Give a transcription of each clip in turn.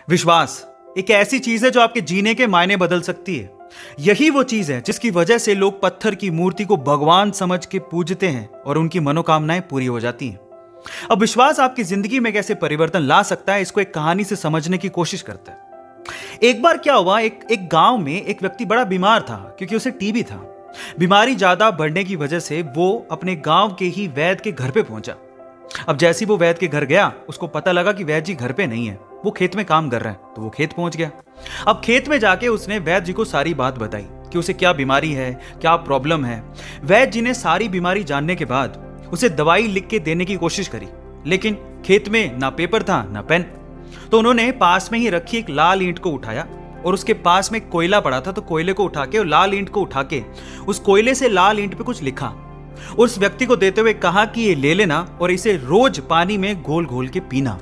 विश्वास एक ऐसी चीज है जो आपके जीने के मायने बदल सकती है। यही वो चीज है जिसकी वजह से लोग पत्थर की मूर्ति को भगवान समझ के पूजते हैं और उनकी मनोकामनाएं पूरी हो जाती हैं। अब विश्वास आपकी जिंदगी में कैसे परिवर्तन ला सकता है, इसको एक कहानी से समझने की कोशिश करते हैं। एक बार क्या हुआ, एक गांव में एक व्यक्ति बड़ा बीमार था क्योंकि उसे टीबी था। बीमारी ज्यादा बढ़ने की वजह से वो अपने गांव के ही वैद्य के घर पे पहुंचा। अब जैसे ही वो वैद्य के घर गया, उसको पता लगा कि वैद्य जी घर पे नहीं है, वो खेत में काम कर रहे हैं। तो वो खेत पहुंच गया। अब खेत में जाके उसने वैद्य जी को सारी बात बताई कि उसे क्या बीमारी है, क्या प्रॉब्लम है। वैद्य जी ने सारी बीमारी जानने के बाद उसे दवाई लिख के देने की कोशिश करी, लेकिन खेत में ना पेपर था ना पेन। तो उन्होंने पास में ही रखी एक लाल ईंट को उठाया और उसके पास में कोयला पड़ा था, तो कोयले को उठा के और लाल ईंट को उठा के उस कोयले से लाल ईंट पे कुछ लिखा। उस व्यक्ति को देते हुए कहा कि ये ले लेना और इसे रोज पानी में घोल घोल के पीना।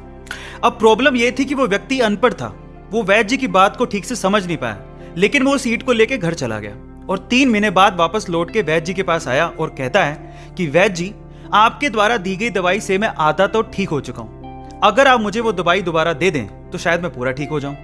अब प्रॉब्लम यह थी कि वो व्यक्ति अनपढ़ था, वो वैद्य जी की बात को ठीक से समझ नहीं पाया, लेकिन वो उस ईंट को लेके घर चला गया और 3 महीने बाद वापस लौट के वैद्य जी के पास आया और कहता है कि वैद्य जी, आपके द्वारा दी गई दवाई से मैं आधा तो ठीक हो चुका हूं। अगर आप मुझे वो दवाई दोबारा दे दें तो शायद मैं पूरा ठीक हो जाऊं।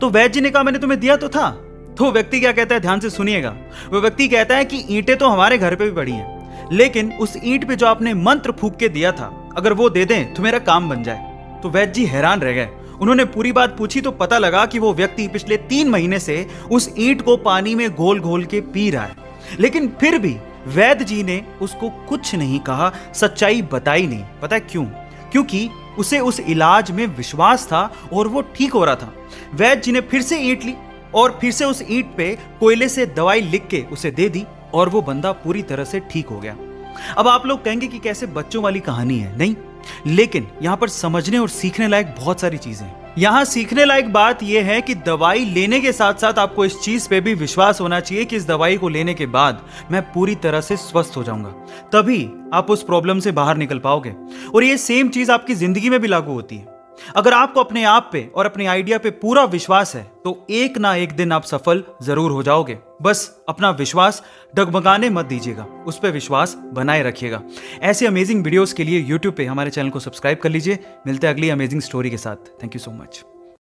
तो वैद्य जी ने कहा, मैंने तुम्हें दिया तो था। तो व्यक्ति क्या कहता है, ध्यान से सुनिएगा। वो व्यक्ति कहता है कि ईंटें तो हमारे घर पे भी पड़ी हैं, लेकिन उस ईंट पे जो आपने मंत्र फूंक के दिया था, अगर वो दे दें तो मेरा काम बन जाए। तो वैद्य जी हैरान रह गए। उन्होंने पूरी बात पूछी तो पता लगा कि वो व्यक्ति पिछले 3 महीने से उस ईंट को पानी में घोल घोल के पी रहा है, लेकिन फिर भी वैद्य जी ने उसको कुछ नहीं कहा, सच्चाई बताई नहीं। पता है क्यों? क्योंकि उसे उस इलाज में विश्वास था और वो ठीक हो रहा था। वैद्य जी ने फिर से ईंट ली और फिर से उस ईंट पे कोयले से दवाई लिख के उसे दे दी और वो बंदा पूरी तरह से ठीक हो गया। अब आप लोग कहेंगे कि कैसे बच्चों वाली कहानी है, नहीं, लेकिन यहां पर समझने और सीखने लायक बहुत सारी चीजें हैं। यहां सीखने लायक बात यह है कि दवाई लेने के साथ साथ आपको इस चीज पे भी विश्वास होना चाहिए कि इस दवाई को लेने के बाद मैं पूरी तरह से स्वस्थ हो जाऊंगा, तभी आप उस प्रॉब्लम से बाहर निकल पाओगे। और ये सेम चीज आपकी जिंदगी में भी लागू होती है। अगर आपको अपने आप पे और अपने आइडिया पे पूरा विश्वास है तो एक ना एक दिन आप सफल जरूर हो जाओगे। बस अपना विश्वास डगमगाने मत दीजिएगा, उस पर विश्वास बनाए रखिएगा। ऐसे अमेजिंग वीडियोस के लिए YouTube पे हमारे चैनल को सब्सक्राइब कर लीजिए। मिलते हैं अगली अमेजिंग स्टोरी के साथ। Thank you so much.